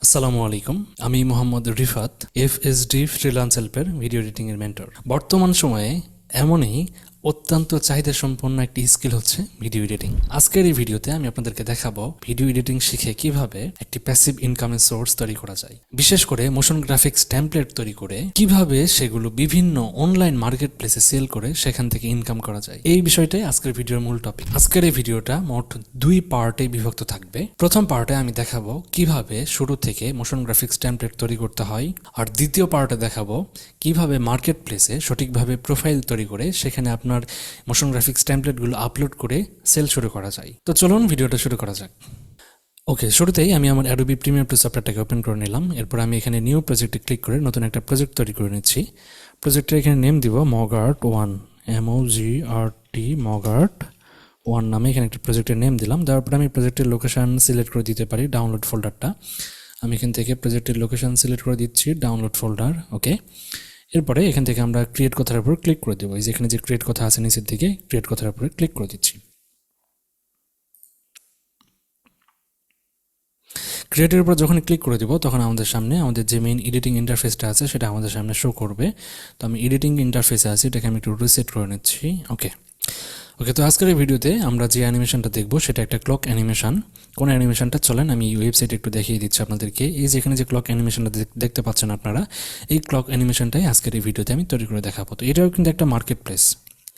আসসালামু আলাইকুম। আমি মোহাম্মদ রিফাত, এফএসডি ফ্রিল্যান্স হেল্পের ভিডিও এডিটিংয়ের মেন্টর। বর্তমান সময়ে এমনই অত্যন্ত চাহিদা সম্পন্ন একটি স্কিল হচ্ছে ভিডিও এডিটিং। আজকের এই ভিডিওতে আমি আপনাদেরকে দেখাবো ভিডিও এডিটিং শিখে কিভাবে একটি প্যাসিভ ইনকামের সোর্স তৈরি করা যায়, বিশেষ করে মোশন গ্রাফিক্স টেমপ্লেট তৈরি করে কিভাবে সেগুলো বিভিন্ন অনলাইন মার্কেট প্লেসে সেল করে সেখান থেকে ইনকাম করা যায়। এই বিষয়টাই আজকের ভিডিওর মূল টপিক। আজকের এই ভিডিওটা মোট 2 পার্টে বিভক্ত থাকবে। প্রথম পার্টে আমি দেখাবো কিভাবে শুরু থেকে মোশন গ্রাফিক্স টেমপ্লেট তৈরি করতে হয়, আর দ্বিতীয় পার্টে দেখাবো কিভাবে মার্কেট প্লেসে সঠিকভাবে প্রোফাইল তৈরি করে সেখানে আপনার মোশন গ্রাফিক্স টেমপ্লেটগুলো আপলোড করে সেল শুরু করা যায়। তো চলুন ভিডিওটা শুরু করা যাক। ওকে, শুরুতেই আমি আমার অ্যাডোবি প্রিমিয়ার প্রো সফটওয়্যারটাকে ওপেন করে নিলাম। এরপর আমি এখানে নিউ প্রজেক্টে ক্লিক করে নতুন একটা প্রজেক্ট তৈরি করে নিচ্ছি। প্রজেক্টের এখানে নেম দিব মগার্ট1, MOGRT মগার্ট1 নামে এখানে একটা প্রজেক্টের নেম দিলাম। দেওয়ার পর আমি প্রজেক্টের লোকেশন সিলেক্ট করে দিতে পারি, ডাউনলোড ফোল্ডারটা। আমি এখান থেকে প্রজেক্টের লোকেশন সিলেক্ট করে দিচ্ছি, ডাউনলোড ফোল্ডার। ওকে, এরপরে এখান থেকে আমরা ক্রিয়েট কথার উপর ক্লিক করে দেবো। এই যে এখানে যে ক্রিয়েট কথা আছে নিচের দিকে, ক্রিয়েট কথার উপরে ক্লিক করে দিচ্ছি। ক্রিয়েটের উপর যখন ক্লিক করে দিব তখন আমাদের সামনে আমাদের যে মেইন এডিটিং ইন্টারফেসটা আছে সেটা আমাদের সামনে শো করবে। তো আমি এডিটিং ইন্টারফেসে আছি, এটাকে আমি একটু রিসেট করে নিচ্ছি। ওকে, তো আজকের এই ভিডিওতে আমরা যে অ্যানিমেশনটা দেখব সেটা একটা ক্লক অ্যানিমেশন। কোন অ্যানিমেশনটা চলেন আমি ওয়েবসাইটে একটু দেখিয়ে দিচ্ছি আপনাদেরকে। এই যেখানে যে ক্লক অ্যানিমেশনটা দেখতে পাচ্ছেন আপনারা, এই ক্লক অ্যানিমেশনটাই আজকের এই ভিডিওতে আমি তৈরি করে দেখাবো। তো এটাও কিন্তু একটা মার্কেট প্লেস।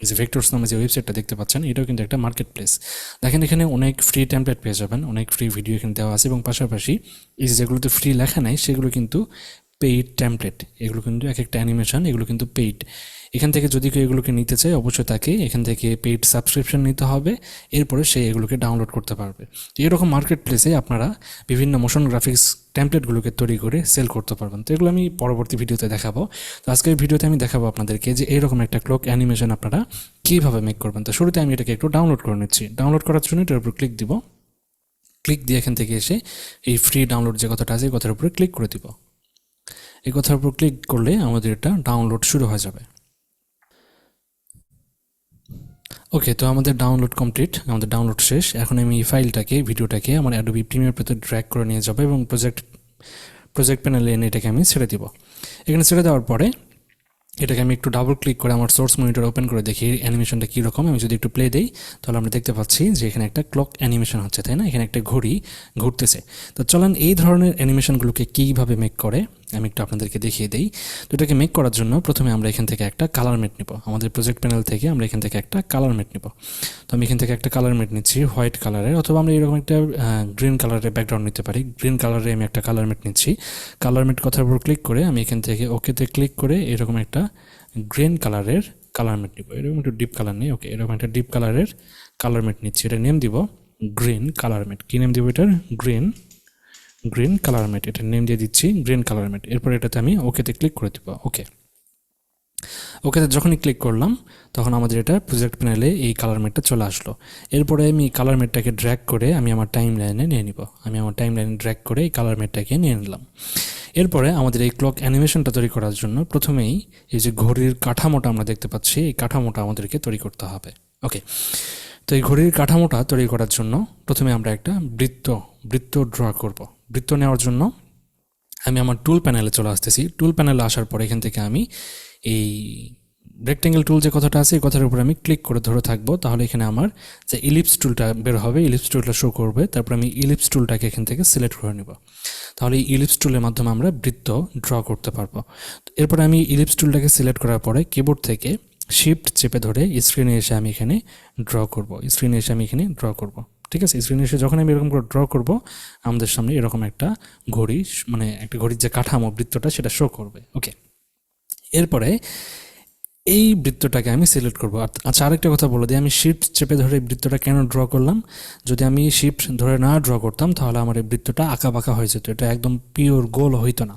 এই যে ভেক্টরস নামে যে ওয়েবসাইটটা দেখতে পাচ্ছেন, এটাও কিন্তু একটা মার্কেট প্লেস। দেখেন এখানে অনেক ফ্রি টেমপ্লেট পেয়ে যাবেন, অনেক ফ্রি ভিডিও এখানে দেওয়া আছে, এবং পাশাপাশি এই যেগুলোতে ফ্রি লেখা নাই সেগুলো কিন্তু পেইড টেমপ্লেট। এগুলো কিন্তু এক একটা অ্যানিমেশন, এগুলো কিন্তু পেইড। এখান থেকে যদি কেউ এগুলোকে নিতে চায় অবশ্যই তাকে এখান থেকে পেইড সাবস্ক্রিপশন নিতে হবে, এরপরে সে এগুলোকে ডাউনলোড করতে পারবে। তো এরকম মার্কেট প্লেসে আপনারা বিভিন্ন মোশন গ্রাফিক্স টেমপ্লেটগুলোকে তৈরি করে সেল করতে পারবেন। তো এগুলো আমি পরবর্তী ভিডিওতে দেখাবো। তো আজকের ভিডিওতে আমি দেখাবো আপনাদেরকে যে এরকম একটা ক্লক অ্যানিমেশন আপনারা কীভাবে মেক করবেন। তো শুরুতে আমি এটাকে একটু ডাউনলোড করে নিচ্ছি। ডাউনলোড করার জন্য এটার উপর ক্লিক দিব। ক্লিক দিয়ে এখান থেকে এসে এই ফ্রি ডাউনলোড যে কথাটা আছে এই কথার উপরে ক্লিক করে দিব। এই কথার উপর ক্লিক করলে আমাদের এটা ডাউনলোড শুরু হয়ে যাবে। ওকে, তো আমাদের ডাউনলোড কমপ্লিট, আমাদের ডাউনলোড শেষ। এখন আমি এই ফাইলটাকে, ভিডিওটাকে আমার অ্যাডোবি প্রিমিয়ার প্রোতে ড্র্যাগ করে নিয়ে যাবো এবং প্রজেক্ট প্যানেলে এনে এটাকে আমি ছেড়ে দিব। এখানে ছেড়ে দেওয়ার পরে এটাকে আমি একটু ডাবল ক্লিক করে আমার সোর্স মনিটর ওপেন করে দেখি অ্যানিমেশনটা কীরকম। আমি যদি একটু প্লে দিই তাহলে আমরা দেখতে পাচ্ছি যে এখানে একটা ক্লক অ্যানিমেশন হচ্ছে, তাই না? এখানে একটা ঘড়ি ঘুরতেছে। তো চলেন এই ধরনের অ্যানিমেশনগুলোকে কীভাবে মেক করে আমি একটু আপনাদেরকে দেখিয়ে দিই। তো এটাকে মেক করার জন্য প্রথমে আমরা এখান থেকে একটা কালার মেট নেব। আমাদের প্রজেক্ট প্যানেল থেকে আমরা এখান থেকে একটা কালার মেট নেব। তো আমি এখান থেকে একটা কালার মেট নিচ্ছি হোয়াইট কালারের, অথবা আমরা এরকম একটা গ্রিন কালারের ব্যাকগ্রাউন্ড নিতে পারি। গ্রিন কালারে আমি একটা কালার মেট নিচ্ছি। কালার মেট কথার উপর ক্লিক করে আমি এখান থেকে ওকেতে ক্লিক করে এরকম একটা গ্রিন কালারের কালার মেট নিব। এরকম একটু ডিপ কালার নেই। ওকে, এরকম একটা ডিপ কালারের কালার মেট নিচ্ছি। এটা নেম দিব গ্রিন কালার মেট। কী নেম দিব এটার? গ্রিন কালার মেট। এটা নেম দিয়ে দিচ্ছি গ্রিন কালার মেট। এরপর এটাতে আমি ওকেতে ক্লিক করে দিব। ওকেতে যখনই ক্লিক করলাম তখন আমাদের এটা প্রজেক্ট প্যানেলে এই কালার মেটটা চলে আসলো। এরপরে আমি কালার মেটটাকে ড্র্যাগ করে আমি আমার টাইম লাইনে নিয়ে নিব। আমি আমার টাইম লাইনে ড্র্যাগ করে এই কালার মেটটাকে নিয়ে নিলাম। এরপরে আমাদের এই ক্লক অ্যানিমেশনটা তৈরি করার জন্য প্রথমেই এই যে ঘড়ির কাঠামোটা আমরা দেখতে পাচ্ছি, এই কাঠামোটা আমাদেরকে তৈরি করতে হবে। ওকে, তো এই ঘড়ির কাঠামোটা তৈরি করার জন্য প্রথমে আমরা একটা বৃত্ত ড্র করব। বৃত্ত নেওয়ার জন্য আমি আমার টুল প্যানেলে চলে আসতেছি। টুল প্যানেলে আসার পর এখান থেকে আমি এই রেক্টেঙ্গেল টুল যে কথাটা আছে এই কথার উপর আমি ক্লিক করে ধরে থাকবো। তাহলে এখানে আমার যে ইলিপস টুলটা বের হবে, ইলিপস টুলটা শো করবে। তারপর আমি ইলিপস টুলটাকে এখান থেকে সিলেক্ট করে নেব। তাহলে এই ইলিপস টুলের মাধ্যমে আমরা বৃত্ত ড্র করতে পারবো। এরপরে আমি ইলিপস টুলটাকে সিলেক্ট করার পরে কিবোর্ড থেকে শিফট চেপে ধরে স্ক্রিনে এসে আমি এখানে ড্র করব। ঠিক আছে, স্ক্রিনে এসে যখন আমি এরকম করে ড্র করব আমাদের সামনে এরকম একটা ঘড়ি, মানে একটা ঘড়ির যে কাঠামো বৃত্তটা সেটা শো করবে। ওকে, এরপরে এই বৃত্তটাকে আমি সিলেক্ট করবো। আচ্ছা, আরেকটা কথা বলে দিই, আমি শিফট চেপে ধরে এই বৃত্তটা কেন ড্র করলাম? যদি আমি শিফট ধরে না ড্র করতাম তাহলে আমার এই বৃত্তটা আঁকা বাঁকা হয়ে যেত, এটা একদম পিওর গোল হইতো না।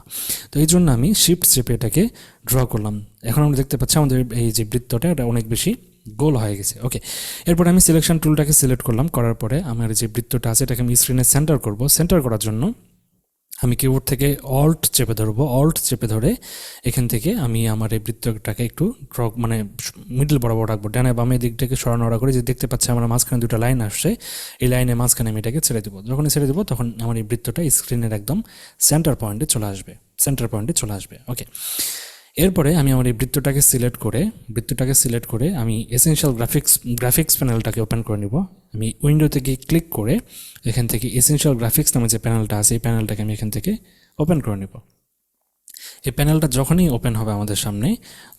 তো এই জন্য আমি শিফট চেপে এটাকে ড্র করলাম। এখন আমরা দেখতে পাচ্ছি আমাদের এই যে বৃত্তটা এটা অনেক বেশি গোল হয়ে গেছে। ওকে, এরপর আমি সিলেকশন টুলটাকে সিলেক্ট করলাম। করার পরে আমার যে বৃত্তটা আছে এটাকে আমি স্ক্রিনে সেন্টার করব। সেন্টার করার জন্য আমি কিবোর্ড থেকে অল্ট চেপে ধরবো, অল্ট চেপে ধরে এখান থেকে আমি আমার এই বৃত্তটাকে একটু ড্র মানে মিডল বরাবর রাখবো, ডানে বামে দিকটাকে সরানোড়া করে, যে দেখতে পাচ্ছি আমার মাঝখানে দুটো লাইন আসছে, এই লাইনের মাঝখানে আমি এটাকে ছেড়ে দেবো। যখনই ছেড়ে দেবো তখন আমার এই বৃত্তটা স্ক্রিনের একদম সেন্টার পয়েন্টে চলে আসবে। ওকে, এরপরে আমি আমার এই বৃত্তটাকে সিলেক্ট করে আমি এসেনশিয়াল গ্রাফিক্স প্যানেলটাকে ওপেন করে নিব। আমি উইন্ডোতে গিয়ে ক্লিক করে এখান থেকে এসেনশিয়াল গ্রাফিক্স নামে যে প্যানেলটা আছে এই প্যানেলটাকে আমি এখান থেকে ওপেন করে নিব। এই প্যানেলটা যখনই ওপেন হবে আমাদের সামনে,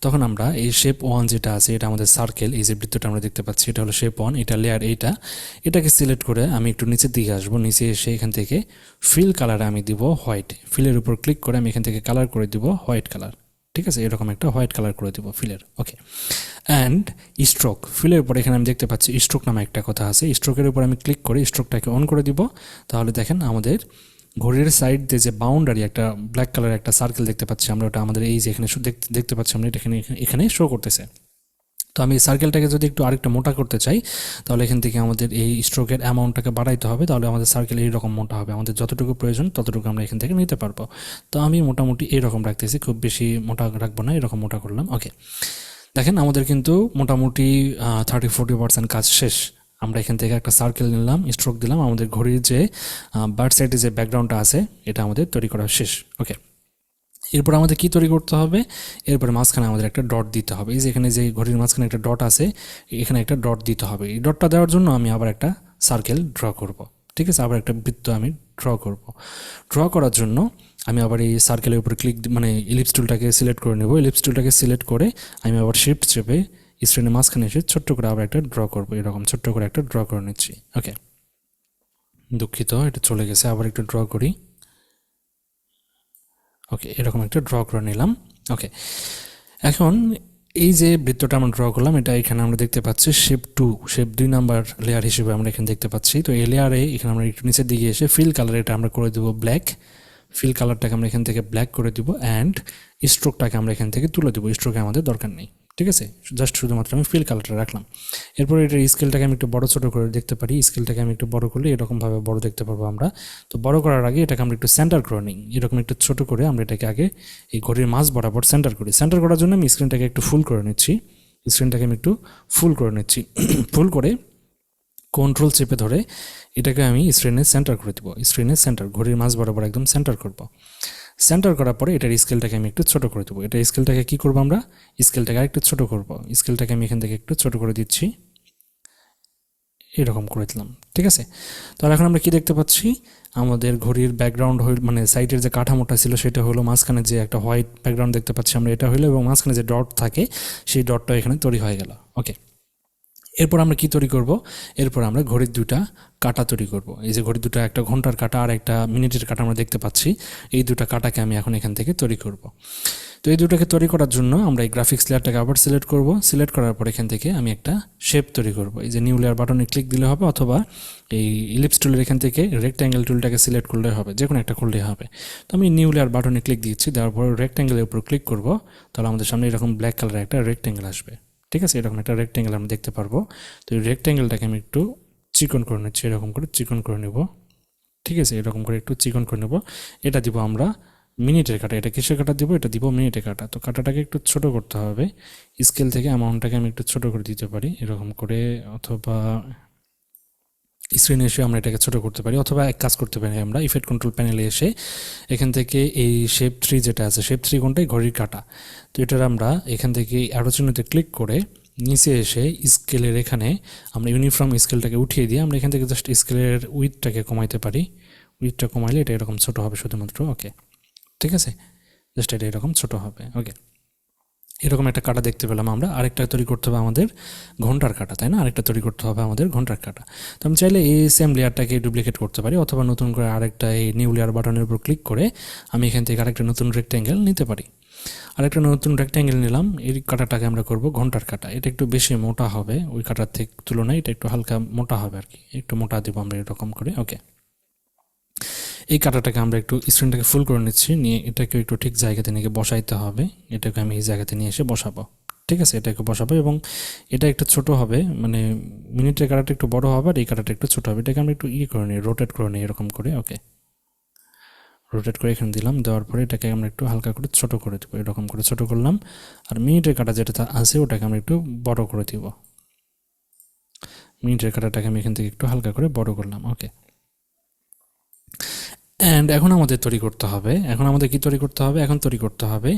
তখন আমরা এই শেপ 1 যেটা আছে, এটা আমাদের সার্কেল, এই যে বৃত্তটা আমরা দেখতে পাচ্ছি এটা হলো শেপ 1, এটা লেয়ার, এটাকে সিলেক্ট করে আমি একটু নিচের দিকে আসবো। নিচে এসে এখান থেকে ফিল কালারে আমি দিব হোয়াইট, ফিলের উপর ক্লিক করে আমি এখান থেকে কালার করে দিব হোয়াইট কালার। ঠিক আছে, এরকম একটা হোয়াইট কালার করে দিব ফিলের। ওকে, অ্যান্ড স্ট্রোক, ফিলের উপর এখানে আমি দেখতে পাচ্ছি স্ট্রোক নামে একটা কথা আছে, স্ট্রোকের উপর আমি ক্লিক করে স্ট্রোকটাকে অন করে দিব। তাহলে দেখেন আমাদের ঘড়ির সাইড দিয়ে যে বাউন্ডারি একটা ব্ল্যাক কালারের একটা সার্কেল দেখতে পাচ্ছি আমরা, ওটা আমাদের এই যে এখানে দেখতে পাচ্ছি আমরা, এটা এখানে শো করতেছে। তো আমি সার্কেলটাকে যদি একটু আরেকটা মোটা করতে চাই, তাহলে এখান থেকে আমাদের এই স্ট্রোকের অ্যামাউন্টটাকে বাড়াইতে হবে, তাহলে আমাদের সার্কেল এইরকম মোটা হবে, আমাদের যতটুকু প্রয়োজন ততটুকু আমরা এখান থেকে নিতে পারবো। তো আমি মোটামুটি এইরকম রাখতেছি, খুব বেশি মোটা রাখবো না, এরকম মোটা করলাম। ওকে, দেখেন আমাদের কিন্তু মোটামুটি 30-40% কাজ শেষ। আমরা এখান থেকে একটা সার্কেল নিলাম, স্ট্রোক দিলাম, আমাদের ঘড়ির যে বার্ড সাইডে যে ব্যাকগ্রাউন্ডটা আছে এটা আমাদের তৈরি করা শেষ। ওকে, এরপর আমাদের কি তৈরি করতে হবে, এরপর মাঝখানে আমাদের একটা ডট দিতে হবে। এই যে এখানে যে ঘড়ির মাঝখানে একটা ডট আছে, এখানে একটা ডট দিতে হবে। এই ডটটা দেওয়ার জন্য আমি আবার একটা সার্কেল ড্র করব। ঠিক আছে, আবার একটা বৃত্ত আমি ড্র করার জন্য আমি আবার এই সার্কেলের উপর ইলিপস টুলটাকে সিলেক্ট করে নেব। ইলিপস টুলটাকে সিলেক্ট করে আমি আবার শিফট চেপে স্ক্রিনের মাঝখানে এসে ছোট্ট করে আবার একটা ড্র করব, এরকম ছোট্ট করে একটা ড্র করে নিচ্ছি। ওকে, দুঃখিত, এটা চলে গেছে, আবার একটু ড্র করি। ওকে, এরকম একটা ড্র করে নিলাম। ওকে, এখন এই যে বৃত্তটা আমরা ড্র করলাম, এটা এখানে আমরা দেখতে পাচ্ছি শেপ 2 নাম্বার লেয়ার হিসেবে আমরা এখানে দেখতে পাচ্ছি। তো এই লেয়ারে এখানে আমরা একটু নিচের দিকে এসে ফিল কালার, এটা আমরা করে দেবো ব্ল্যাক, ফিল কালারটাকে আমরা এখান থেকে ব্ল্যাক করে দিব, অ্যান্ড স্ট্রোকটাকে আমরা এখান থেকে তুলে দেবো, স্ট্রোকে আমাদের দরকার নেই। ঠিক আছে, জাস্ট শুধুমাত্র আমি ফিল কালারটা রাখলাম। এরপর এটার স্কেলটাকে আমি একটু বড় ছোটো করে দেখতে পারি, স্কেলটাকে আমি একটু বড় করলে এরকমভাবে বড় দেখতে পারবো আমরা। তো বড় করার আগে এটাকে আমরা একটু সেন্টার করে নিই, এরকম একটু ছোট করে আমরা এটাকে আগে এই ঘড়ির মাঝ বরাবর সেন্টার করি। সেন্টার করার জন্য আমি স্ক্রিনটাকে একটু ফুল করে নিচ্ছি, ফুল করে কন্ট্রোল চেপে ধরে এটাকে আমি স্ক্রিনে সেন্টার করে দেবো, ঘড়ির মাঝ বরাবর একদম সেন্টার করব। সেন্টার করার পরে এটার স্কেলটাকে আমি একটু ছোট করে দেবো। এটা স্কেলটাকে কী করবো, আমরা স্কেলটাকে আরেকটু ছোট করব। স্কেলটাকে আমি এখান থেকে একটু ছোট করে দিচ্ছি, এরকম করে দিলাম। ঠিক আছে, তাহলে এখন আমরা কি দেখতে পাচ্ছি, আমাদের ঘড়ির ব্যাকগ্রাউন্ড সাইডের যে কাঠামোটা ছিল সেটা হলো, মাঝখানে যে একটা হোয়াইট ব্যাকগ্রাউন্ড দেখতে পাচ্ছি আমরা এটা হলো, এবং মাঝখানে যে ডট থাকে সেই ডটটা এখানে তৈরি হয়ে গেল। ওকে, এরপর আমরা কি তৈরি করব, এরপর আমরা ঘড়ির দুটা কাঁটা তৈরি করব। এই যে ঘড়ির দুটা, একটা ঘন্টার কাঁটা আর একটা মিনিটের কাঁটা আমরা দেখতে পাচ্ছি, এই দুটা কাঁটাকে আমি এখন এখান থেকে তৈরি করব। তো এই দুটোকে তৈরি করার জন্য আমরা এই গ্রাফিক্স লেয়ারটাকে আবার সিলেক্ট করব। সিলেক্ট করার পর এখান থেকে আমি একটা শেপ তৈরি করব। এই যে নিউ লেয়ার বাটনে ক্লিক দিলে হবে, অথবা এই ইলিপস টুলের এখান থেকে রেক্ট্যাঙ্গেল টুলটাকে সিলেক্ট করলে হবে, যে কোনো একটা করলেই হবে। তো আমি নিউ লেয়ার বাটনে ক্লিক দিচ্ছি, দেওয়ার পর রেক্ট্যাঙ্গেলের উপর ক্লিক করব, তাহলে আমাদের সামনে এরকম ব্ল্যাক কালারের একটা রেক্ট্যাঙ্গেল আসবে। ঠিক আছে, এরকম একটা রেক্ট্যাঙ্গেল আমরা দেখতে পারবো। তো এই রেক্ট্যাঙ্গেলটাকে আমি একটু চিকন করে নিচ্ছি, এরকম করে চিকন করে নেব। ঠিক আছে, এরকম করে একটু চিকন করে নেব। এটা দিব আমরা মিনিটের কাটা, এটা কিসের কাটা দিব, এটা দিব মিনিটের কাটা। তো কাটাটাকে একটু ছোট করতে হবে, স্কেল থেকে অ্যামাউন্টটাকে আমি একটু ছোট করে দিতে পারি এরকম করে, অথবা স্ক্রিনে এসে আমরা এটাকে ছোট করতে পারি, অথবা এক কাজ করতে পারি, আমরা ইফেক্ট কন্ট্রোল প্যানেলে এসে এখান থেকে এই শেপ 3 যেটা আছে, শেপ 3 কোনটাই, ঘড়ির কাটা। তো এটার আমরা এখান থেকে অ্যারো চিহ্নতে ক্লিক করে নিচে এসে স্কেলের এখানে আমরা ইউনিফর্ম স্কেলটাকে উঠিয়ে দিয়ে আমরা এখান থেকে জাস্ট স্কেলের উইথটাকে কমাইতে পারি। উইথটা কমাইলে এটা এরকম ছোট হবে শুধুমাত্র। ওকে, ঠিক আছে, জাস্ট এটা এরকম ছোট হবে। ওকে, এরকম একটা কাটা দেখতে পেলাম আমরা। আরেকটা তৈরি করতে হবে আমাদের ঘন্টার কাটা, তাই না? আরেকটা তৈরি করতে হবে আমাদের ঘন্টার কাটা। তো আমি চাইলে এই সেম লেয়ারটাকে ডুপ্লিকেট করতে পারি, অথবা নতুন করে আরেকটা এই নিউ লেয়ার বাটনের উপর ক্লিক করে আমি এখান থেকে আরেকটা নতুন রেক্ট্যাঙ্গেল নিতে পারি। আরেকটা নতুন রেক্ট্যাঙ্গেল নিলাম, এই কাটাটাকে আমরা করব ঘন্টার কাটা। এটা একটু বেশি মোটা হবে ওই কাটার থেকে তুলনায়, এটা একটু হালকা মোটা হবে আর কি, একটু মোটা দেবো আমরা এরকম করে। ওকে, এই কাটাটাকে আমরা একটু স্ক্রিনটাকে ফুল করে নিচ্ছি, নিয়ে এটাকে একটু ঠিক জায়গাতে নিয়ে বসাইতে হবে। এটাকে আমি এই জায়গাতে নিয়ে এসে বসাবো। ঠিক আছে, এটাকে বসাবো, এবং এটা একটু ছোট হবে, মিনিটের কাটাটা একটু বড় হবে আর এই কাটাটা একটু ছোট হবে। এটাকে আমরা একটু করে নিই, রোটেট করে নিই এরকম করে। ওকে, রোটেট করে এখানে দিলাম, দেওয়ার পরে এটাকে আমরা একটু হালকা করে ছোট করে দেবো, এরকম করে ছোট করলাম। আর মিনিটের কাঁটা যেটা আছে ওটাকে আমরা একটু বড় করে দিব, মিনিটের কাঁটাটাকে আমি এখান থেকে একটু হালকা করে বড় করলাম। ওকে, অ্যান্ড এখন আমাদের তৈরি করতে হবে, এখন আমাদের কি তৈরি করতে হবে, এখন তৈরি করতে হবে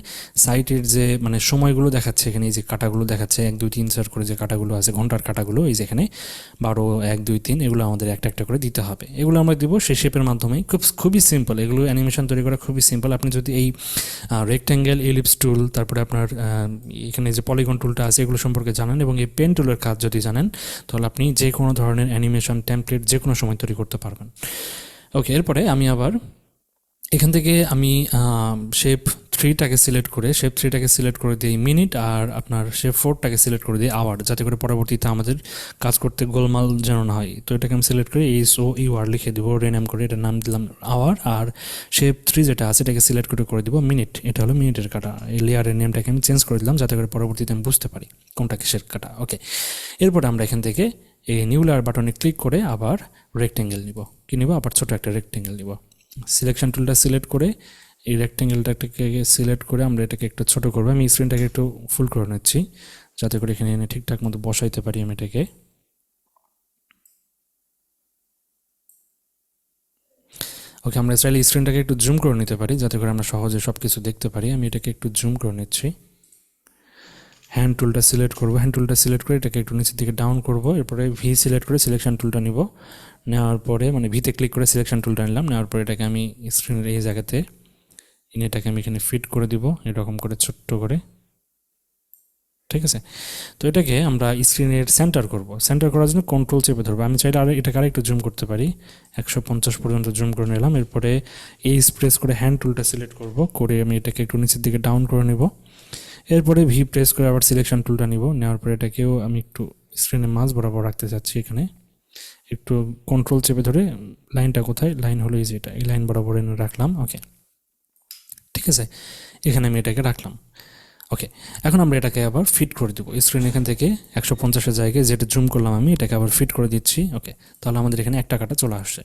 সাইটের যে মানে সময়গুলো দেখাচ্ছে এখানে, এই যে কাটাগুলো দেখাচ্ছে 1 2 3 4 করে যে কাটাগুলো আছে, ঘন্টার কাটাগুলো, এই যে এখানে 12 1 2 3, এগুলো আমাদের একটা একটা করে দিতে হবে। এগুলো আমরা দিব সেই শেপের মাধ্যমেই, খুবই সিম্পল, এগুলো অ্যানিমেশন তৈরি করা খুবই সিম্পল। আপনি যদি এই রেক্ট্যাঙ্গেল, এলিপস টুল, তারপরে আপনার এখানে যে পলিগন টুলটা আছে এগুলো সম্পর্কে জানেন এবং এই পেন টুলের কাজ যদি জানেন, তাহলে আপনি যে কোনো ধরনের অ্যানিমেশন টেমপ্লেট যে কোনো সময় তৈরি করতে পারবেন। ওকে, এরপরে আমি আবার এখান থেকে আমি শেপ 3টাকে সিলেক্ট করে, শেপ 3টাকে সিলেক্ট করে দিই মিনিট, আর আপনার শেপ 4টাকে সিলেক্ট করে দিই আওয়ার, যাতে করে পরবর্তীতে আমাদের কাজ করতে গোলমাল যেন না হয়। তো এটাকে আমি সিলেক্ট করে SOUR লিখে দেবো, রেনাম করে এটার নাম দিলাম আওয়ার। আর শেপ 3 যেটা আছে এটাকে সিলেক্ট করে দিব মিনিট, এটা হলো মিনিটের কাটা। এই লেয়ারের নেমটাকে আমি চেঞ্জ করে দিলাম, যাতে করে পরবর্তীতে আমি বুঝতে পারি কোনটা কিসের কাটা। ওকে, এরপরে আমরা এখান থেকে এই নিউ লেয়ার বাটনে ক্লিক করে আবার রেক্টেঙ্গেল নিব, কি নিব, আবার ছোটো একটা রেক্টেঙ্গেল নিব। সিলেকশন টুলটা সিলেক্ট করে এই রেক্টেঙ্গেলটাকে সিলেক্ট করে আমরা এটাকে একটু ছোটো করবো। আমি স্ক্রিনটাকে একটু ফুল করে নিচ্ছি, যাতে করে এখানে এনে ঠিকঠাক মতো বসাইতে পারি আমি এটাকে। ওকে, আমরা চাইলে স্ক্রিনটাকে একটু জুম করে নিতে পারি, যাতে করে আমরা সহজে সব কিছু দেখতে পারি। আমি এটাকে একটু জুম করে নিচ্ছি। হ্যান্ড টুলটা সিলেক্ট করবো, হ্যান্ড টুলটা সিলেক্ট করে এটাকে একটু নিচের দিকে ডাউন করবো। এরপরে ভি সিলেক্ট করে সিলেকশন টুলটা নিব, নেওয়ার পরে মানে ভিতে ক্লিক করে সিলেকশন টুলটা নিলাম, নেওয়ার পরে এটাকে আমি স্ক্রিনের এই জায়গাতে এনে এটাকে আমি এখানে ফিট করে দিব, এরকম করে ছোট্ট করে। ঠিক আছে, তো এটাকে আমরা স্ক্রিনের সেন্টার করব। সেন্টার করার জন্য কন্ট্রোল চেপে ধরবো। আমি চাইলে আর এটাকে আরেকটু জুম করতে পারি, 150 পর্যন্ত জুম করে নিলাম। এরপরে এই প্রেস করে হ্যান্ড টুলটা সিলেক্ট করব, করে আমি এটাকে একটু নিচের দিকে ডাউন করে নেব। এরপরে ভি প্রেস করে আবার সিলেকশন টুলটা নিব, নেওয়ার পরে এটাকেও আমি একটু স্ক্রিনের মাঝ বরাবর রাখতে চাচ্ছি। এখানে একটু কন্ট্রোল চেপে ধরে লাইনটা কোথায়, লাইন হলো এই যেটা, এই লাইন বরাবর এনে রাখলাম। ওকে, ঠিক আছে, এখানে আমি এটাকে রাখলাম। ওকে, এখন আমরা এটাকে আবার ফিট করে দেবো স্ক্রিন। এখান থেকে 150-এর জায়গায় যেটা জুম করলাম আমি, এটাকে আবার ফিট করে দিচ্ছি। ওকে, তাহলে আমাদের এখানে একটা কাটা চলে আসছে।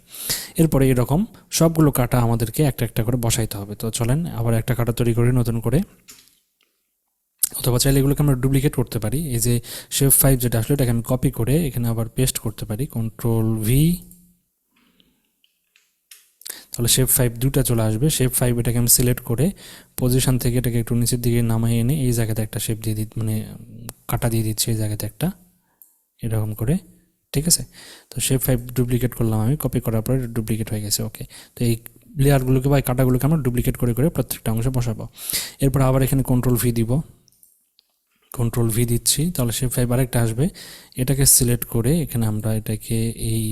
এরপরে এরকম সবগুলো কাটা আমাদেরকে একটা একটা করে বসাইতে হবে। তো চলেন আবার একটা কাটা তৈরি করি নতুন করে, অথবা চাইলে এগুলোকে আমরা ডুপ্লিকেট করতে পারি। এই যে শেপ 5 যেটা আসলে এটাকে আমি কপি করে এখানে আবার পেস্ট করতে পারি, কন্ট্রোল ভি, তাহলে শেপ 5 দুটা চলে আসবে। শেপ 5 এটাকে আমি সিলেক্ট করে পজিশন থেকে এটাকে একটু নিচের দিকে নামাই এনে এই জায়গাতে একটা শেপ দিয়ে মানে কাটা দিয়ে দিচ্ছি এই জায়গাতে একটা, এরকম করে। ঠিক আছে, তো শেপ 5 ডুপ্লিকেট করলাম আমি, কপি করার পরে ডুপ্লিকেট হয়ে গেছে। ওকে, তো এই লেয়ারগুলোকে বা কাটাগুলোকে আমরা ডুপ্লিকেট করে করে প্রত্যেকটা অংশে বসাবো। এরপর আবার এখানে কন্ট্রোল ভি দিব, কন্ট্রোল ভি দিচ্ছি, তাহলে শেপ 5 আরেকটা আসবে। এটাকে সিলেক্ট করে এখানে আমরা এটাকে এই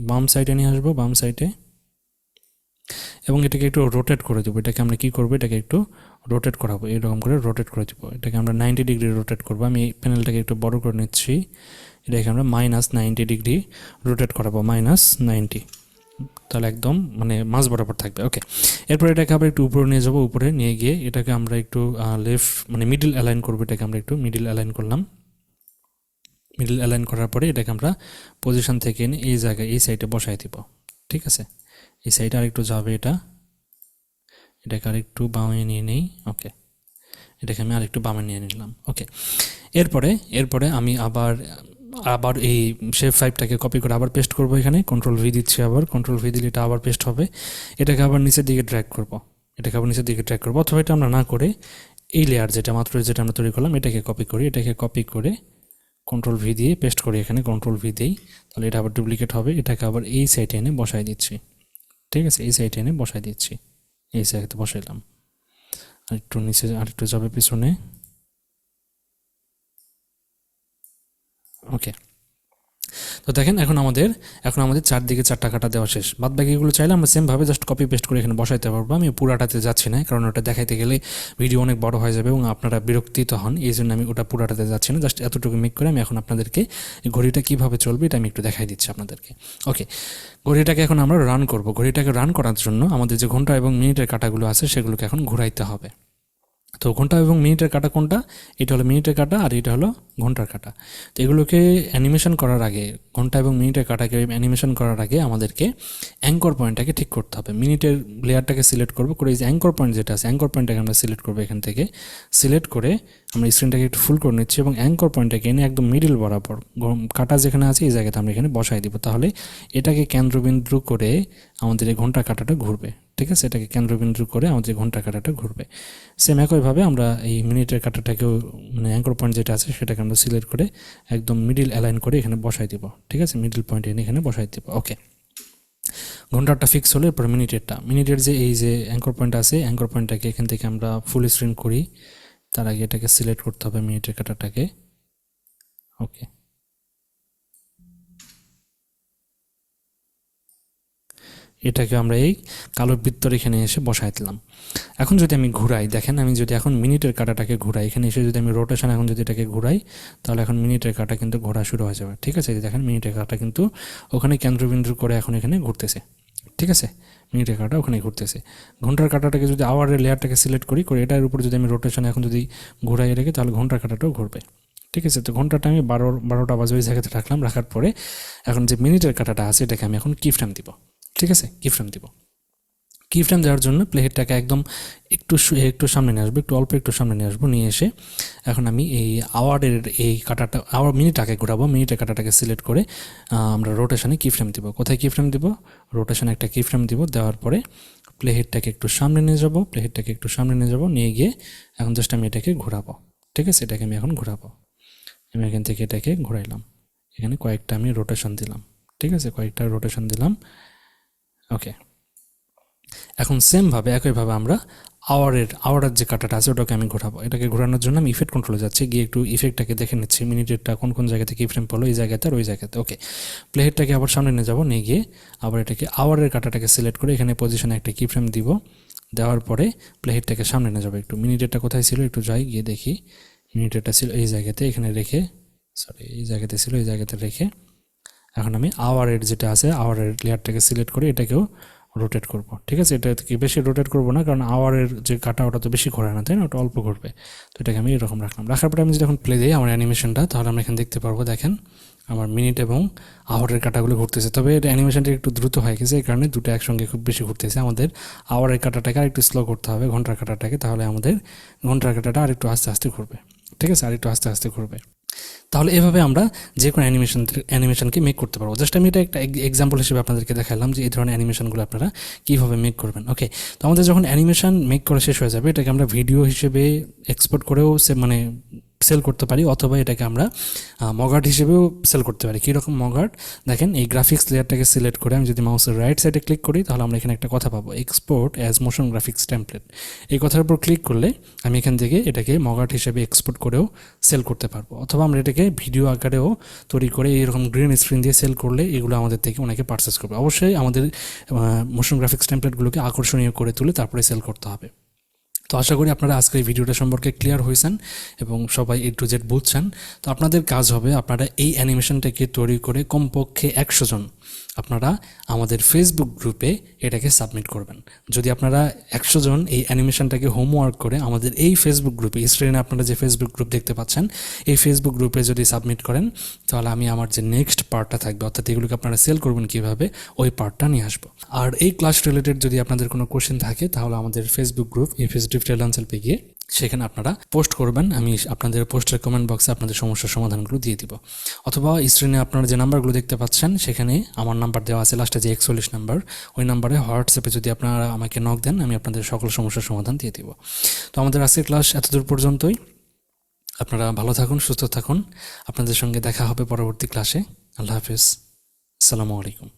বাম সাইডে নিয়ে আসবো, বাম সাইডে, এবং এটাকে একটু রোটেট করে দেবো। এটাকে আমরা কি করবো, এটাকে একটু রোটেট করাবো, এরকম করে রোটেট করে দেবো। এটাকে আমরা 90 ডিগ্রি রোটেট করবো। আমি প্যানেলটাকে একটু বড় করে নিচ্ছি, এটাকে আমরা -90 ডিগ্রি রোটেট করাবো, -90, তাহলে একদম মানে মাঝ বরাবর থাকবে। ওকে, এরপর এটাকে আবার একটু উপরে নিয়ে যাবো, উপরে নিয়ে গিয়ে এটাকে আমরা একটু লেফট মানে মিডিল অ্যালাইন করবো। এটাকে আমরা একটু মিডিল অ্যালাইন করলাম। মিডিল অ্যালাইন করার পরে এটাকে আমরা পজিশন থেকে এনে এই জায়গায় এই সাইডে বসাই দিব। ঠিক আছে, এই সাইডে আরেকটু যাবে, এটাকে আরেকটু বামে নিয়ে নেই। ওকে, এটাকে আমি আরেকটু বামে নিয়ে নিলাম। ওকে, এরপরে আমি আবার এই শেপ 5টাকে কপি করে আবার পেস্ট করব। এখানে কন্ট্রোল ভি দিচ্ছি, আবার কন্ট্রোল ভি দিলে এটা আবার পেস্ট হবে। এটাকে আবার নিচের দিকে ড্র্যাগ করব, অথবা এটা আমরা না করে এই লেয়ার যেটা আমরা তৈরি করলাম এটাকে কপি করে কন্ট্রোল ভি দিয়ে পেস্ট করি। এখানে কন্ট্রোল ভি দিই, তাহলে এটা আবার ডুপ্লিকেট হবে। এটাকে আবার এই সাইডে এনে বসাই দিচ্ছি। ঠিক আছে, এই সাইডে এনে বসাই দিচ্ছি, এই জায়গাতে বসাইলাম। আরেকটু নিচে আরেকটু যাবে পিছনে। ওকে, তো দেখেন এখন আমাদের চারদিকে 4টা কাটা দেওয়া শেষ। বাদ বাকিগুলো চাইলে আমরা সেমভাবে জাস্ট কপি পেস্ট করে এখানে বসাইতে পারবো। আমি পুরাটাতে যাচ্ছি না, কারণ ওটা দেখাইতে গেলে ভিডিও অনেক বড় হয়ে যাবে এবং আপনারা বিরক্তিত হন, এই জন্য আমি ওটা পুরাটাতে যাচ্ছি না। জাস্ট এতটুকু মেক করে আমি এখন আপনাদেরকে ঘড়িটা কীভাবে চলবে এটা আমি একটু দেখাই দিচ্ছি আপনাদেরকে। ওকে, ঘড়িটাকে এখন আমরা রান করব। ঘড়িটাকে রান করার জন্য আমাদের যে ঘন্টা এবং মিনিটের কাটাগুলো আছে সেগুলোকে এখন ঘোরাইতে হবে। তো ঘন্টা এবং মিনিটের কাটা কোনটা, এটা হলো মিনিটের কাটা আর এটা হলো ঘন্টার কাঁটা। তো এগুলোকে অ্যানিমেশন করার আগে, ঘন্টা এবং মিনিটের কাঁটাকে অ্যানিমেশন করার আগে আমাদেরকে অ্যাঙ্কর পয়েন্টটাকে ঠিক করতে হবে। মিনিটের লেয়ারটাকে সিলেক্ট করবো, করে এই যে অ্যাঙ্কর পয়েন্ট যেটা আছে, অ্যাঙ্কর পয়েন্টটাকে আমরা সিলেক্ট করবো। এখান থেকে সিলেক্ট করে আমরা স্ক্রিনটাকে একটু ফুল করে নিচ্ছি এবং অ্যাঙ্কর পয়েন্টটাকে এনে একদম মিডিল বরাবর কাঁটা যেখানে আছে এই জায়গাতে আমরা এখানে বসাই দিব। তাহলে এটাকে কেন্দ্রবিন্দু করে আমাদের এই ঘন্টা কাঁটাটা ঘুরবে। ঠিক আছে, এটাকে কেন্দ্রবিন্দু করে আমাদের ঘন্টা কাঁটাটা ঘুরবে। সেম একইভাবে আমরা এই মিনিটের কাঁটাটাকেও মানে অ্যাঙ্কর পয়েন্ট যেটা আছে সেটাকে আমরা সিলেক্ট করে একদম মিডিল অ্যালাইন করে এখানে বসাই দিব। ঠিক আছে, মিডিল পয়েন্ট এনে এখানে বসাই দিব। ওকে, ঘন্টাটা ফিক্স হলে এরপর মিনিটের যে এই যে অ্যাঙ্কর পয়েন্ট আছে, অ্যাঙ্কর পয়েন্টটাকে এখান থেকে আমরা ফুল স্ক্রিন করি। তার আগে এটাকে সিলেক্ট করতে হবে মিনিটের কাঁটাটাকে। ওকে, এটাকে আমরা এই কালো বৃত্তর এখানে এসে বসাই দিলাম। এখন যদি আমি ঘুরাই, দেখেন আমি যদি এখন মিনিটের কাঁটাটাকে ঘুরাই, এখানে এসে যদি আমি রোটেশন এখন যদি এটাকে ঘুরাই, তাহলে এখন মিনিটের কাঁটা কিন্তু ঘোরা শুরু হয়ে যাবে। ঠিক আছে, দেখেন মিনিটের কাঁটা কিন্তু ওখানে কেন্দ্রবিন্দু করে এখন এখানে ঘুরতেছে। ঠিক আছে, মিনিটের কাঁটা ওখানে ঘুরতেছে। ঘন্টার কাঁটাটাকে যদি আওয়ারের লেয়ারটাকে সিলেক্ট করি, এটার উপর যদি আমি রোটেশন এখন যদি ঘুরাই রেখে, তাহলে ঘন্টার কাঁটাটাও ঘুরবে। ঠিক আছে, তো ঘন্টাটা আমি 12টা বাজে ওই জায়গাতে রাখলাম। রাখার পরে এখন যে মিনিটের কাঁটাটা আছে এটাকে আমি এখন কি ফ্রেম দিব। ঠিক আছে, কি ফ্রেম দিব। কি ফ্রেম দেওয়ার জন্য প্লেহেডটাকে একদম একটু সামনে নিয়ে আসবো, একটু সামনে নিয়ে আসবো। নিয়ে এসে এখন আমি এই আওয়ারের এই কাঁটাটা মিনিটটাকে ঘোরাবো। মিনিটের কাঁটাটাকে সিলেক্ট করে আমরা রোটেশনে কি ফ্রেম দিব। কোথায় কি ফ্রেম দিব? রোটেশনে একটা কি ফ্রেম দিব। দেওয়ার পরে প্লেহেডটাকে একটু সামনে নিয়ে যাব। নিয়ে গিয়ে এখন জাস্ট আমি এটাকে ঘোরাবো। ঠিক আছে, এটাকে আমি এখন ঘোরাবো। আমি এখান থেকে এটাকে ঘোরাইলাম। এখানে কয়েকটা আমি রোটেশন দিলাম। ঠিক আছে, কয়েকটা রোটেশন দিলাম। ওকে, এখন সেমভাবে একইভাবে আমরা আওয়ারের যে কাঁটাটা আছে ওটাকে আমি ঘোরাবো। এটাকে ঘোরানোর জন্য আমি ইফেক্ট কন্ট্রোলে যাচ্ছি, গিয়ে একটু ইফেক্টটাকে দেখে নিচ্ছি মিনিটেরটা কোন জায়গা থেকে ফ্রেম পড়লো, এই জায়গাতে আর ওই জায়গাতে। ওকে, প্লেহেডটাকে আবার সামনে নিয়ে যাবো। নিয়ে গিয়ে আবার এটাকে আওয়ারের কাঁটাটাকে সিলেক্ট করে এখানে পজিশনে একটা কি ফ্রেম দিব। দেওয়ার পরে প্লেহেডটাকে সামনে নিয়ে যাবো। একটু মিনিটেরটা কোথায় ছিল একটু যাই, গিয়ে দেখি। মিনিটেরটা ছিল এই জায়গাতে, এখানে রেখে, এই জায়গাতে ছিল, এই জায়গাতে রেখে এখন আমি আওয়ারের যেটা আছে আওয়ারের লেয়ারটাকে সিলেক্ট করে এটাকেও রোটেট করব। ঠিক আছে, এটা কি বেশি রোটেট করব না, কারণ আওয়ারের যে কাটা ওটা তো বেশি ঘোরে না, তাই না, ওটা অল্প ঘুরবে। তো এটাকে আমি এরকম রাখলাম। রাখার পরে আমি যদি এখন প্লে দিই আমার অ্যানিমেশনটা, তাহলে আমরা এখানে দেখতে পারবো, দেখেন আমার মিনিট এবং আওয়ারের কাটাগুলো ঘুরতেছে। তবে এটা অ্যানিমেশনটা একটু দ্রুত হয়ে গেছে, এই কারণে দুটো একসঙ্গে খুব বেশি ঘুরতেছে। আমাদের আওয়ারের কাটাটাকে আর একটু স্লো করতে হবে, ঘন্টার কাটাটাকে, তাহলে আমাদের ঘন্টার কাটাটা আর একটু আস্তে আস্তে ঘুরবে। ঠিক আছে, আর একটু আস্তে আস্তে ঘুরবে। তাহলে এভাবে আমরা যে কোনো অ্যানিমেশনকে মেক করতে পারবো। জাস্ট আমি এটা একটা এক্সাম্পল হিসেবে আপনাদেরকে দেখালাম যে এই ধরনের অ্যানিমেশনগুলো আপনারা কীভাবে মেক করবেন। ওকে, তো আমাদের যখন অ্যানিমেশন মেক করা শেষ হয়ে যাবে, এটাকে আমরা ভিডিও হিসেবে এক্সপোর্ট করেও সেল করতে পারি, অথবা এটাকে আমরা মগার্ট হিসেবেও সেল করতে পারি। কীরকম মগার্ট? দেখেন এই গ্রাফিক্স লেয়ারটাকে সিলেক্ট করে আমি যদি মাউসের রাইট সাইডে ক্লিক করি, তাহলে আমরা এখানে একটা কথা পাবো, export as motion graphics template. এই কথার উপর ক্লিক করলে আমি এখান থেকে এটাকে মগার্ট হিসেবে এক্সপোর্ট করেও সেল করতে পারবো, অথবা আমরা এটাকে ভিডিও আকারেও তৈরি করে এরকম গ্রিন স্ক্রিন দিয়ে সেল করলে এগুলো আমাদের থেকে অনেকে পারচেস করবে। অবশ্যই আমাদের মোশন গ্রাফিক্স টেমপ্লেটগুলোকে আকর্ষণীয় করে তুলে তারপরে সেল করতে হবে। তো আশা করি আপনারা আজকের এই ভিডিওটা সম্পর্কে ক্লিয়ার হয়েছেন এবং সবাই A to Z বুঝছেন। তো আপনাদের কাজ হবে, আপনারা এই অ্যানিমেশনটাকে তৈরি করে কমপক্ষে 100 জন আপনারা আমাদের ফেসবুক গ্রুপে এটাকে সাবমিট করবেন। যদি আপনারা 100 জন এই অ্যানিমেশনটাকে হোমওয়ার্ক করে আমাদের এই ফেসবুক গ্রুপে, স্ক্রিনে আপনারা যে ফেসবুক গ্রুপ দেখতে পাচ্ছেন, এই ফেসবুক গ্রুপে যদি সাবমিট করেন, তাহলে আমি আমার যে নেক্সট পার্টটা থাকবে, অর্থাৎ এগুলোকে আপনারা সেল করবেন কীভাবে, ওই পার্টটা নিয়ে আসবো। আর এই ক্লাস রিলেটেড যদি আপনাদের কোনো কোশ্চেন থাকে, তাহলে আমাদের ফেসবুক গ্রুপ এফএস ডিফারেন্স হেল্পে গিয়ে সেখানে আপনারা পোস্ট করবেন। আমি আপনাদের পোস্টের কমেন্ট বক্সে আপনাদের সমস্যার সমাধানগুলো দিয়ে দিব, অথবা স্ক্রিনে আপনারা যে নাম্বারগুলো দেখতে পাচ্ছেন সেখানে আমার নাম্বার দেওয়া আছে, লাস্টে যে 41 নাম্বার, ওই নাম্বারে হোয়াটসঅ্যাপে যদি আপনারা আমাকে নক দেন, আমি আপনাদের সকল সমস্যার সমাধান দিয়ে দিব। তো আমাদের আজকের ক্লাস এতদূর পর্যন্তই। আপনারা ভালো থাকুন, সুস্থ থাকুন। আপনাদের সঙ্গে দেখা হবে পরবর্তী ক্লাসে। আল্লাহ হাফিজ, আসসালামু আলাইকুম।